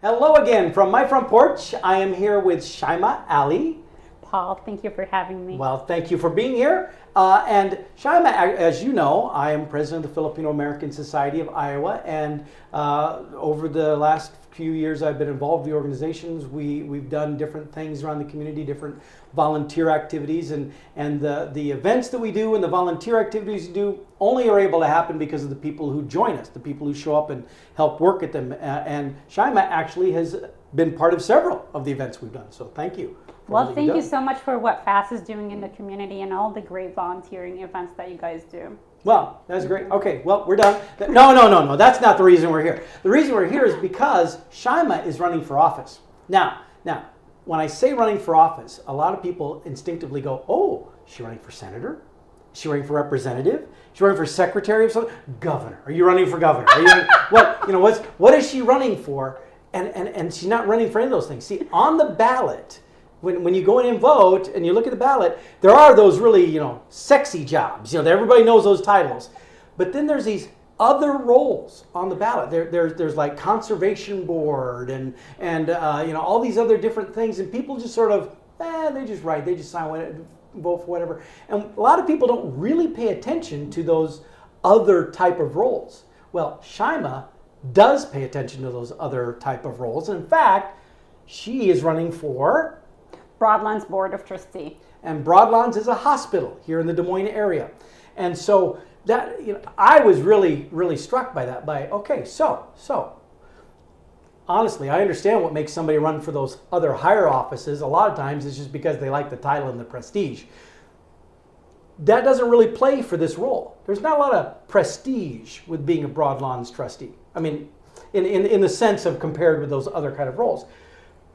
Hello again from my front porch. I am here with Shaimaa Aly. Paul, thank you for having me. Well, thank you for being here. And Shaimaa, as you know, I am president of the Filipino American Society of Iowa, and over the last few years I've been involved in the organizations. We've done different things around the community, different volunteer activities, and the events that we do and the volunteer activities we do only are able to happen because of the people who join us, the people who show up and help work at them. And Shaimaa actually has been part of several of the events we've done, so thank you. Well, thank you so much for what FAST is doing in the community and all the great volunteering events that you guys do. Well, that's great. Okay, well, we're done. No. That's not the reason we're here. The reason we're here is because Shaimaa is running for office. Now, when I say running for office, a lot of people instinctively go, oh, is she running for senator? Is she running for representative? Is she running for secretary of something? Governor. Are you running for governor? Are you running, what is she running for? And she's not running for any of those things. See, on the ballot, when you go in and vote and you look at the ballot, there are those really, sexy jobs. Everybody knows those titles. But then there's these other roles on the ballot. There's like conservation board and all these other different things. And people just sort of, they just write, they just sign, vote for whatever. And a lot of people don't really pay attention to those other type of roles. Well, Shaimaa does pay attention to those other type of roles. In fact, she is running for Broadlawns Board of Trustee. And Broadlawns is a hospital here in the Des Moines area. And so that, I was really, really struck by that. So honestly, I understand what makes somebody run for those other higher offices. A lot of times it's just because they like the title and the prestige. That doesn't really play for this role. There's not a lot of prestige with being a Broadlawns trustee. I mean, in the sense of compared with those other kind of roles.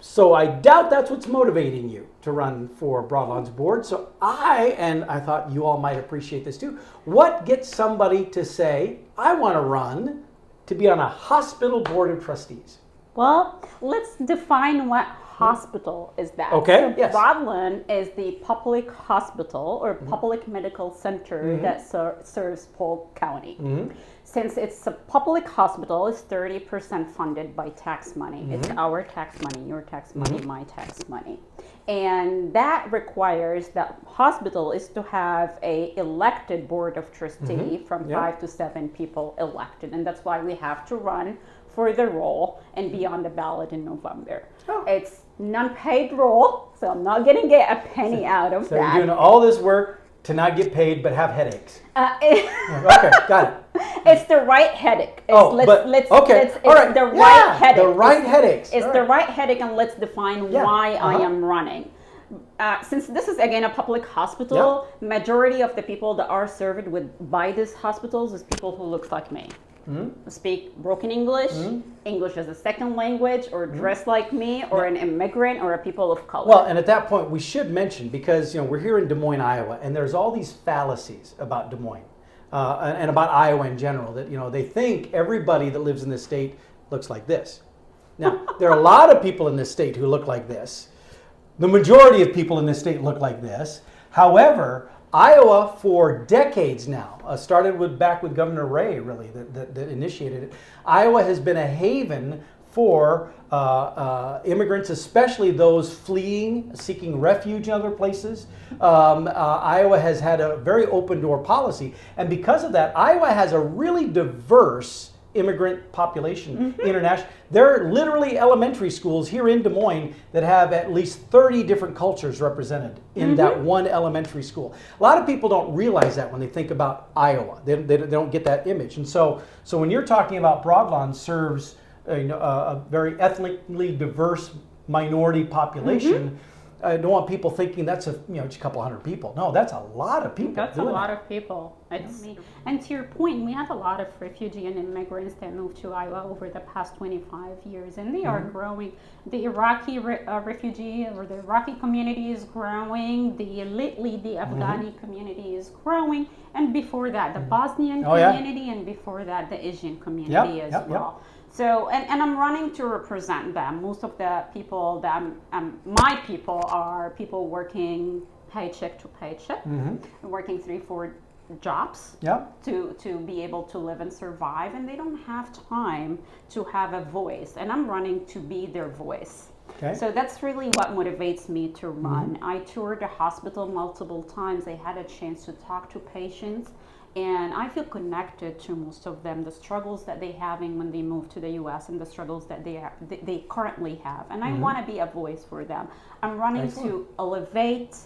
So I doubt that's what's motivating you to run for Broadlawns board. So I thought you all might appreciate this too. What gets somebody to say, I want to run to be on a hospital board of trustees? Well, let's define what hospital is that. Okay, so yes. Broadland is the public hospital or public medical center that serves Polk County. Since it's a public hospital, it's 30% funded by tax money. It's our tax money, your tax money, my tax money. And that requires that hospital is to have a elected board of trustee from 5 to 7 people elected. And that's why we have to run for the role and be on the ballot in November. Oh. It's non-paid role, so I'm not going to get a penny out of that. So you're doing all this work to not get paid but have headaches. Okay, got it. It's the right headache. The right headache. The right headaches. It's the right headache, and let's define why I am running. Since this is again a public hospital, majority of the people that are served by these hospitals is people who look like me. Speak broken English, English as a second language, or dress like me, or an immigrant, or a people of color. Well, and at that point, we should mention, because we're here in Des Moines, Iowa, and there's all these fallacies about Des Moines and about Iowa in general, that they think everybody that lives in this state looks like this. Now, there are a lot of people in this state who look like this. The majority of people in this state look like this. However, Iowa, for decades now, started back with Governor Ray, really, that initiated it. Iowa has been a haven for immigrants, especially those fleeing, seeking refuge in other places. Iowa has had a very open door policy. And because of that, Iowa has a really diverse immigrant population international. There are literally elementary schools here in Des Moines that have at least 30 different cultures represented in that one elementary school. A lot of people don't realize that when they think about Iowa. They don't get that image. And so when you're talking about Broadlawns serves a very ethnically diverse minority population, I don't want people thinking that's just a couple hundred people. No, that's a lot of people. That's a lot of people. And to your point, we have a lot of refugee and immigrants that moved to Iowa over the past 25 years, and they are growing. The Iraqi refugee or the Iraqi community is growing. The Afghani community is growing, and before that, the Bosnian community, and before that, the Asian community as well. So, and I'm running to represent them. Most of the people that my people are people working paycheck to paycheck, working 3-4 jobs Yep. to be able to live and survive, and they don't have time to have a voice, and I'm running to be their voice. Okay. So that's really what motivates me to run. I toured the hospital multiple times. I had a chance to talk to patients, and I feel connected to most of them, the struggles that they're having when they move to the US and the struggles that they currently have. And I want to be a voice for them. I'm running to elevate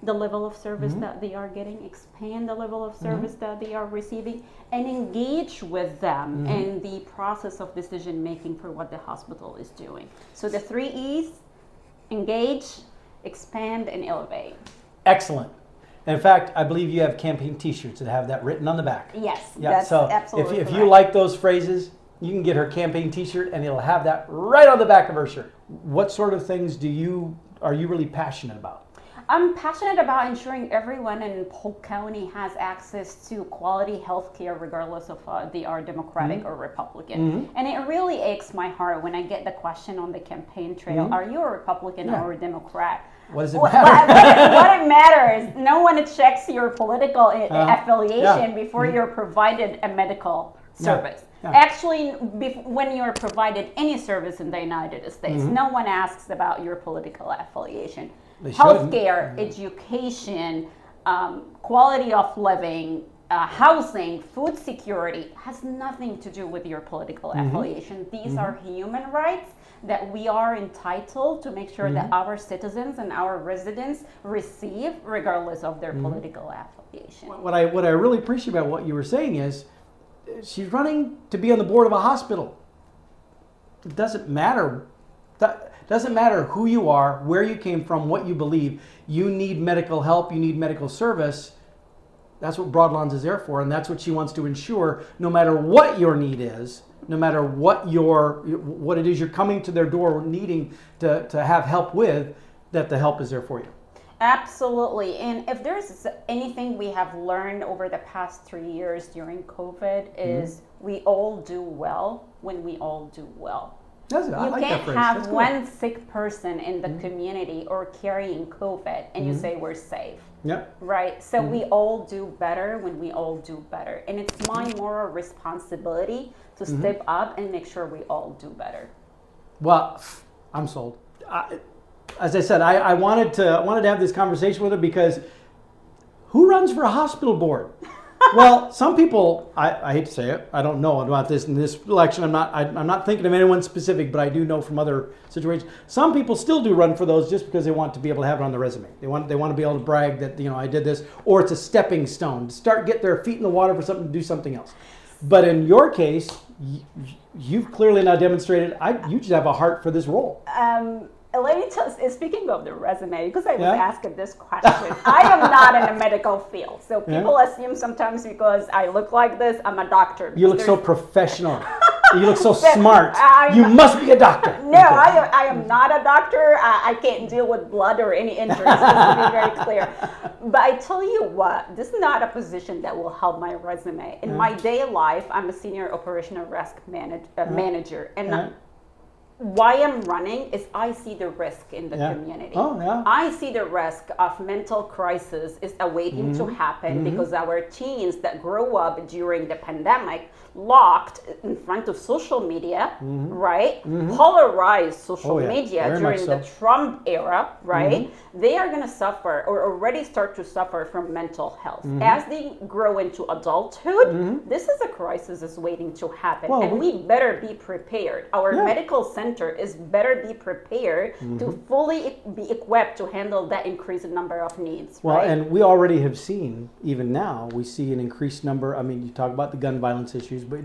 the level of service that they are getting, expand the level of service that they are receiving, and engage with them in the process of decision making for what the hospital is doing. So the 3 E's: engage, expand, and elevate. Excellent. And in fact, I believe you have campaign T-shirts that have that written on the back. Yes, Yeah. that's So absolutely if you correct. like those phrases, you can get her campaign T-shirt, and it'll have that right on the back of her shirt. What sort of things are you really passionate about? I'm passionate about ensuring everyone in Polk County has access to quality health care regardless of they are Democratic or Republican. And it really aches my heart when I get the question on the campaign trail, are you a Republican or a Democrat? What does it matter? What it matters, no one checks your political affiliation before you're provided a medical service. Yeah. Actually, when you're provided any service in the United States, no one asks about your political affiliation. Healthcare, education, quality of living, housing, food security has nothing to do with your political affiliation. These are human rights that we are entitled to make sure that our citizens and our residents receive regardless of their political affiliation. What I really appreciate about what you were saying is she's running to be on the board of a hospital. It doesn't matter. Doesn't matter who you are, where you came from, what you believe. You need medical help, you need medical service. That's what Broadlawns is there for, and that's what she wants to ensure, no matter what your need is, no matter what it is you're coming to their door needing to have help with, that the help is there for you. Absolutely. And if there's anything we have learned over the past 3 years during COVID is we all do well when we all do well. I You like that can't phrase. have That's good. one sick person in the community or carrying COVID and you say we're safe. Yep. Right? So we all do better when we all do better. And it's my moral responsibility to step up and make sure we all do better. Well, I'm sold. As I said, I wanted to have this conversation with her because who runs for a hospital board? Well, some people, I hate to say it, I don't know about this in this election. I'm not thinking of anyone specific, but I do know from other situations. Some people still do run for those just because they want to be able to have it on the resume. They want to be able to brag that I did this, or it's a stepping stone to get their feet in the water for something to do something else. But in your case, you've clearly now demonstrated you just have a heart for this role. Let me tell you, speaking of the resume, because I was asked this question, I am not in the medical field. So people assume sometimes because I look like this, I'm a doctor. You look so professional. You look so smart. You must be a doctor. No, I am not a doctor. I can't deal with blood or any injuries, just to be very clear. But I tell you what, this is not a position that will help my resume. In my day life, I'm a senior operational risk manager. And why I'm running is I see the risk in the community. Oh, yeah. I see the risk of mental crisis is awaiting to happen because our teens that grow up during the pandemic locked in front of social media, right? Polarized social media during the Trump era, right? They are going to suffer or already start to suffer from mental health. As they grow into adulthood, this is a crisis is waiting to happen. Well, and we better be prepared. Our medical center is better be prepared to fully be equipped to handle that increased number of needs. Well, right? and we already have seen, even now, we see an increased number. I mean, you talk about the gun violence issues, but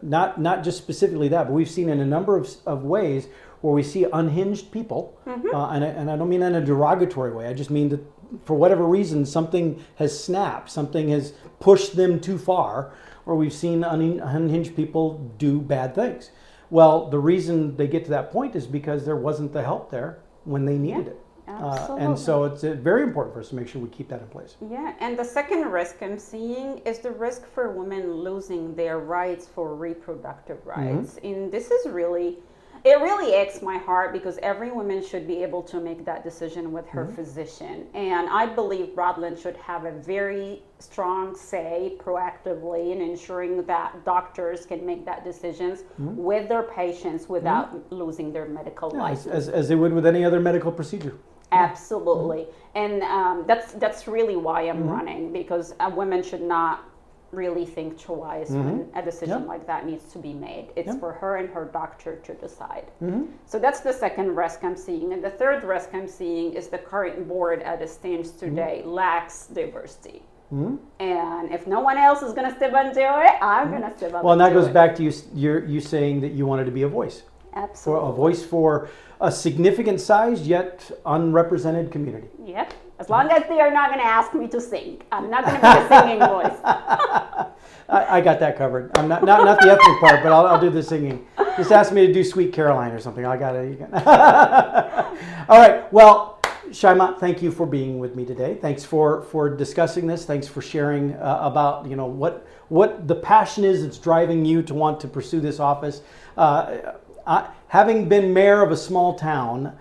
not just specifically that, but we've seen in a number of ways where we see unhinged people, and I don't mean that in a derogatory way. I just mean that for whatever reason, something has snapped, something has pushed them too far, or we've seen unhinged people do bad things. Well, the reason they get to that point is because there wasn't the help there when they needed it. And so it's very important for us to make sure we keep that in place. Yeah, and the second risk I'm seeing is the risk for women losing their rights for reproductive rights. And this is really, It really aches my heart because every woman should be able to make that decision with her physician. And I believe Broadlands should have a very strong say proactively in ensuring that doctors can make that decisions with their patients without losing their medical license. As they would with any other medical procedure. Absolutely. And that's really why I'm running, because women should not really think twice when a decision like that needs to be made. It's for her and her doctor to decide. So that's the second risk I'm seeing. And the third risk I'm seeing is the current board as it stands today lacks diversity. And if no one else is going to step up and do it, I'm going to step up. Well, and that goes back to you saying that you wanted to be a voice. Absolutely. For a voice for a significant sized yet unrepresented community. Yep. As long as they are not going to ask me to sing, I'm not going to be a singing voice. I got that covered. I'm not the ethnic part, but I'll do the singing. Just ask me to do Sweet Caroline or something. I got it. All right. Well, Shaimaa, thank you for being with me today. Thanks for discussing this. Thanks for sharing about what the passion is that's driving you to want to pursue this office. Having been mayor of a small town,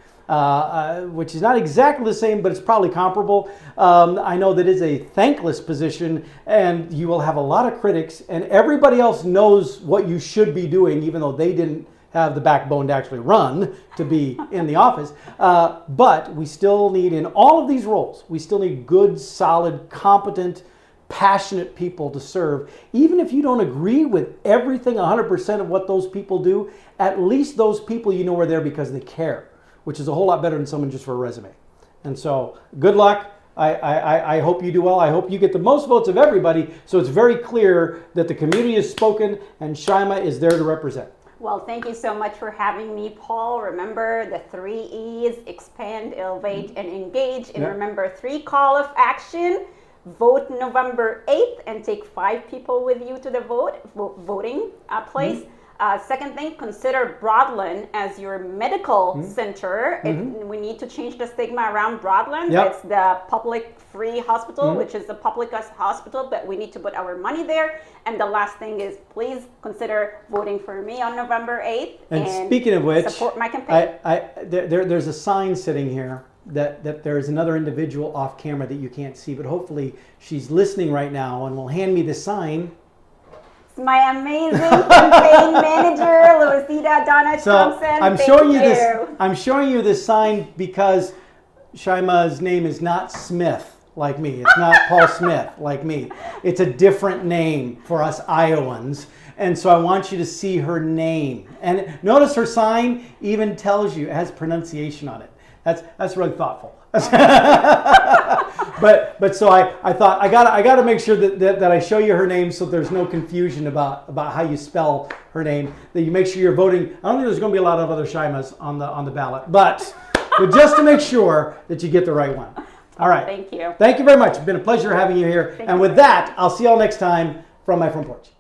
which is not exactly the same, but it's probably comparable. I know that is a thankless position, and you will have a lot of critics, and everybody else knows what you should be doing, even though they didn't have the backbone to actually run to be in the office. But we still need, in all of these roles, we still need good, solid, competent, passionate people to serve. Even if you don't agree with everything 100% of what those people do, at least those people you know are there because they care, which is a whole lot better than someone just for a resume. And so good luck. I hope you do well. I hope you get the most votes of everybody, so it's very clear that the community has spoken and Shaimaa is there to represent. Well, thank you so much for having me, Paul. Remember the 3 E's: expand, elevate, and engage. And remember 3 call of action. Vote November 8th and take 5 people with you to the voting place. Second thing, consider Broadlands as your medical center. We need to change the stigma around Broadlands. It's the public free hospital, which is the public hospital, but we need to put our money there. And the last thing is, please consider voting for me on November 8th. And speaking of which, support my campaign. There's a sign sitting here that there is another individual off camera that you can't see, but hopefully she's listening right now and will hand me the sign. It's my amazing campaign manager, Lucida Donna Thompson. I'm showing you this sign because Shaimaa's name is not Smith like me. It's not Paul Smith like me. It's a different name for us Iowans. And so I want you to see her name. And notice her sign even tells you, it has pronunciation on it. That's really thoughtful. but so I thought I gotta make sure that I show you her name so there's no confusion about how you spell her name. That you make sure you're voting. I don't think there's going to be a lot of other Shaimaas on the ballot, but just to make sure that you get the right one. All right. Thank you. Thank you very much. It's been a pleasure having you here. And with that, I'll see y'all next time from my front porch.